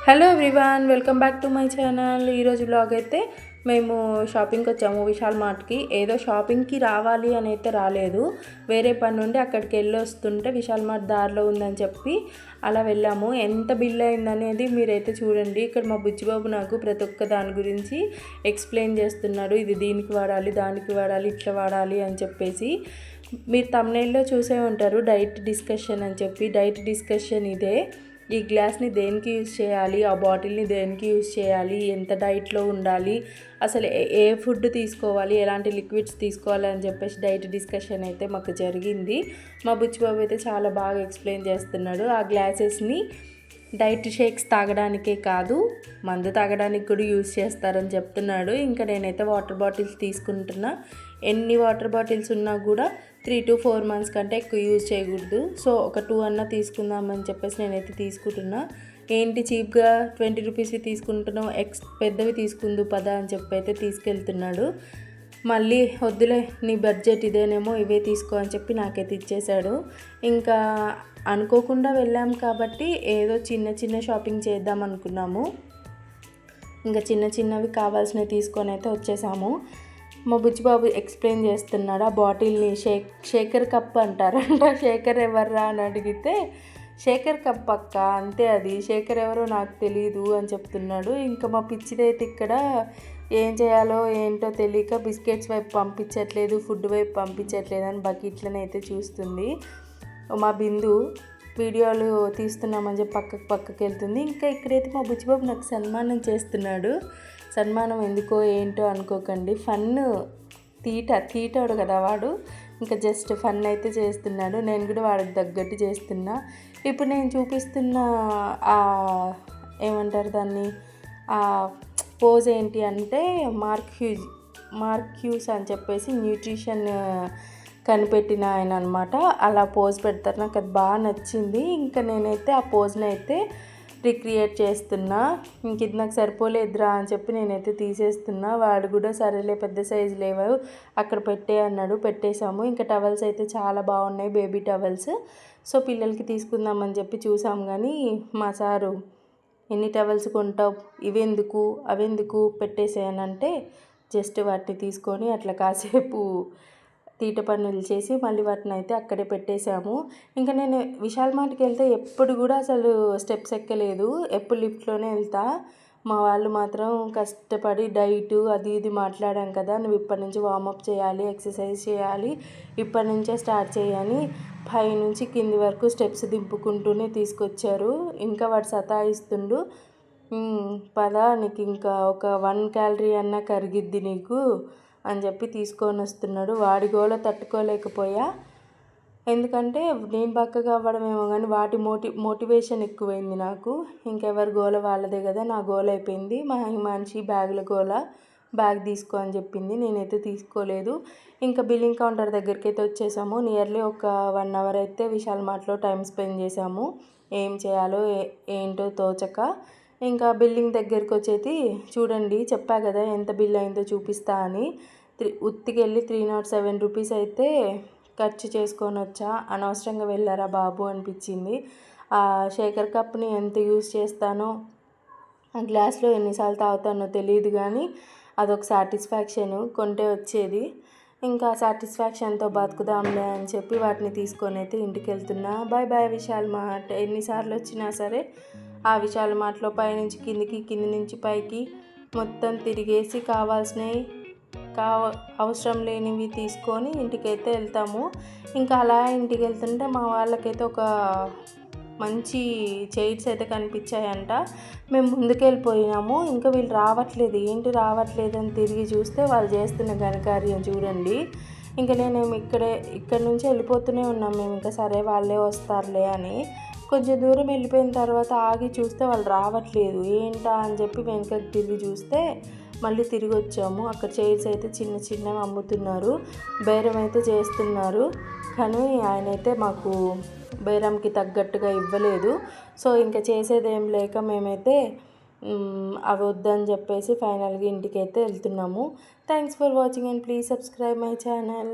Hello everyone, welcome back to my channel. ఈరోజు blog అయితే మేము షాపింగ్కి వచ్చాము విశాల్ మార్ట్కి. ఏదో షాపింగ్కి రావాలి అని అయితే రాలేదు, వేరే పని నుండి అక్కడికి వెళ్ళి వస్తుంటే విశాల్ మార్ట్ దారిలో ఉందని చెప్పి అలా వెళ్ళాము. ఎంత బిల్ అయిందనేది మీరైతే చూడండి. ఇక్కడ మా బుచ్చిబాబు నాకు ప్రతి ఒక్క దాని గురించి ఎక్స్ప్లెయిన్ చేస్తున్నాడు. ఇది దీనికి వాడాలి, దానికి వాడాలి, ఇట్లా వాడాలి అని చెప్పేసి. మీరు థంబ్నెయిల్లో చూసే ఉంటారు డైట్ డిస్కషన్ అని చెప్పి. డైట్ డిస్కషన్ ఇదే. ఈ గ్లాస్ని దేనికి యూజ్ చేయాలి, ఆ బాటిల్ని దేనికి యూజ్ చేయాలి, ఎంత డైట్లో ఉండాలి, అసలు ఏ ఫుడ్ తీసుకోవాలి, ఎలాంటి లిక్విడ్స్ తీసుకోవాలి అని చెప్పేసి డైట్ డిస్కషన్ అయితే మాకు జరిగింది. మా బుచ్చిబాబు అయితే చాలా బాగా ఎక్స్ప్లెయిన్ చేస్తున్నాడు. ఆ గ్లాసెస్ని డైట్ షేక్స్ తాగడానికే కాదు, మందు తాగడానికి కూడా యూజ్ చేస్తారని చెప్తున్నాడు. ఇంకా నేనైతే వాటర్ బాటిల్స్ తీసుకుంటున్నా. ఎన్ని వాటర్ బాటిల్స్ ఉన్నా కూడా 3 to 4 months కంటే ఎక్కువ యూజ్ చేయకూడదు. సో ఒక 2 అన్నా తీసుకుందామని చెప్పేసి నేనైతే తీసుకుంటున్నా. ఏంటి చీప్గా 20 రూపీస్వి తీసుకుంటున్నావు, పెద్దవి తీసుకుందు పదా అని చెప్పి అయితే తీసుకెళ్తున్నాడు. మళ్ళీ వద్దులే నీ బడ్జెట్ ఇదేనేమో, ఇవే తీసుకో అని చెప్పి నాకైతే ఇచ్చేశాడు. ఇంకా అనుకోకుండా వెళ్ళాం కాబట్టి ఏదో చిన్న చిన్న షాపింగ్ చేద్దాం అనుకున్నాము. ఇంకా చిన్న చిన్నవి కావాల్సినవి తీసుకొని అయితే వచ్చేసాము. మా బుచ్చిబాబు ఎక్స్ప్లెయిన్ చేస్తున్నాడు. ఆ బాటిల్ని షేకర్ కప్ అంటారంట. షేకర్ ఎవర్రా అని అడిగితే శేఖర్ కప్ అక్క, అంతే, అది శేఖర్ ఎవరో నాకు తెలియదు అని చెప్తున్నాడు. ఇంకా మా పిచ్చిదైతే ఇక్కడ ఏం చేయాలో ఏంటో తెలియక బిస్కెట్స్ వైపు పంపించట్లేదు, ఫుడ్ వైపు పంపించట్లేదు అని బకెట్లను అయితే చూస్తుంది. మా బిందు వీడియోలు తీస్తున్నామని చెప్పి పక్కకి వెళ్తుంది. ఇంకా ఇక్కడైతే మా బుచ్చిబాబు నాకు సన్మానం చేస్తున్నాడు. సన్మానం ఎందుకో ఏంటో అనుకోకండి, ఫన్ తీటాడు కదా వాడు. ఇంకా జస్ట్ ఫన్ అయితే చేస్తున్నాడు. నేను కూడా వాడికి తగ్గట్టు చేస్తున్నా. ఇప్పుడు నేను చూపిస్తున్న ఏమంటారు దాన్ని, ఆ పోజ్ ఏంటి అంటే మార్క్ హ్యూస్ అని చెప్పేసి న్యూట్రిషన్ కనిపెట్టిన ఆయన అనమాట. అలా పోజ్ పెడతారు, నాకు అది బాగా నచ్చింది. ఇంకా నేనైతే ఆ పోజ్ని అయితే రిక్రియేట్ చేస్తున్నా. ఇంక ఇది నాకు సరిపోలేదురా అని చెప్పి నేనైతే తీసేస్తున్నా. వాడు కూడా సరేలే పెద్ద సైజు లేవు అక్కడ పెట్టే అన్నాడు. పెట్టేశాము. ఇంకా టవల్స్ అయితే చాలా బాగున్నాయి, బేబీ టవల్స్. సో పిల్లలకి తీసుకుందామని చెప్పి చూసాం. కానీ మా సారు ఎన్ని టవల్స్ కొంటావు, ఇవెందుకు అవెందుకు పెట్టేసేయనంటే జస్ట్ వాటిని తీసుకొని అట్లా కాసేపు తీట పనులు చేసి మళ్ళీ వాటిని అయితే అక్కడే పెట్టేశాము. ఇంకా నేను విశాల్ మార్ట్కి వెళ్తే ఎప్పుడు కూడా అసలు స్టెప్స్ ఎక్కలేదు, ఎప్పుడు లిఫ్ట్లోనే వెళ్తా. మా వాళ్ళు మాత్రం కష్టపడి డైట్ అది ఇది మాట్లాడాం కదా, నువ్వు ఇప్పటి నుంచి వార్మప్ చేయాలి, ఎక్సర్సైజ్ చేయాలి, ఇప్పటి నుంచే స్టార్ట్ చేయని పై నుంచి కింది వరకు స్టెప్స్ దింపుకుంటూనే తీసుకొచ్చారు. ఇంకా వాడు సతాయిస్తుండు. పదా నీకు ఇంకా ఒక 1 calorie అన్నా కరిగిద్ది నీకు అని చెప్పి తీసుకొని వస్తున్నాడు. వాడి గోల తట్టుకోలేకపోయా. ఎందుకంటే నేను బక్కగా అవ్వడమేమో కానీ వాటి మోటివేషన్ ఎక్కువైంది నాకు. ఇంకెవరి గోల వాళ్ళదే కదా, నా గోల అయిపోయింది. మా మనిషి బ్యాగుల గోల, బ్యాగ్ తీసుకో అని చెప్పింది, నేనైతే తీసుకోలేదు. ఇంకా బిల్లింగ్ కౌంటర్ దగ్గరికి అయితే వచ్చేసాము. నియర్లీ ఒక 1 hour అయితే విశాల్ మార్ట్లో టైం స్పెండ్ చేసాము. ఏం చేయాలో ఏంటో తోచక. ఇంకా బిల్లింగ్ దగ్గరికి వచ్చేది చూడండి, చెప్పా కదా ఎంత బిల్ అయిందో చూపిస్తా అని. ఉత్తికెళ్ళి 307 రూపీస్ అయితే ఖర్చు చేసుకొని వచ్చా. అనవసరంగా వెళ్ళారా బాబు అనిపించింది. ఆ షేకర్ కప్ని ఎంత యూజ్ చేస్తానో, ఆ గ్లాస్లో ఎన్నిసార్లు తాగుతానో తెలియదు కానీ అదొక సాటిస్ఫాక్షను, కొంటే వచ్చేది. ఇంకా సాటిస్ఫాక్షన్తో బతుకుదాంలే అని చెప్పి వాటిని తీసుకొని అయితే ఇంటికి వెళ్తున్నా. Bye bye Vishal Mart. ఎన్నిసార్లు వచ్చినా సరే ఆ విశాల్ మార్ట్లో పైనుంచి కిందికి, కింది నుంచి పైకి మొత్తం తిరిగేసి కావాల్సినవి అవసరం లేనివి తీసుకొని ఇంటికైతే వెళ్తాము. ఇంకా అలా ఇంటికి వెళ్తుంటే మా వాళ్ళకైతే ఒక మంచి చైర్స్ అయితే కనిపించాయంట. మేము ముందుకు వెళ్ళిపోయినాము. ఇంకా వీళ్ళు రావట్లేదు, ఏంటి రావట్లేదు అని తిరిగి చూస్తే వాళ్ళు చేస్తున్న ఘనకార్యం చూడండి. ఇంకా నేనేమి ఇక్కడ నుంచి వెళ్ళిపోతూనే ఉన్నాం మేము. ఇంకా సరే వాళ్ళే వస్తారులే అని కొంచెం దూరం వెళ్ళిపోయిన తర్వాత ఆగి చూస్తే వాళ్ళు రావట్లేదు. ఏంటా అని చెప్పి వెనకకి తిరిగి చూస్తే మళ్ళీ తిరిగి వచ్చాము. అక్కడ చైర్స్ అయితే చిన్న చిన్నవి అమ్ముతున్నారు, బేరం అయితే చేస్తున్నారు. కానీ ఆయన అయితే మాకు బేరంకి తగ్గట్టుగా ఇవ్వలేదు. సో ఇంకా చేసేదేం లేక మేమైతే అవి వద్దని చెప్పేసి ఫైనల్గా ఇంటికైతే వెళ్తున్నాము. Thanks for watching and please subscribe my channel.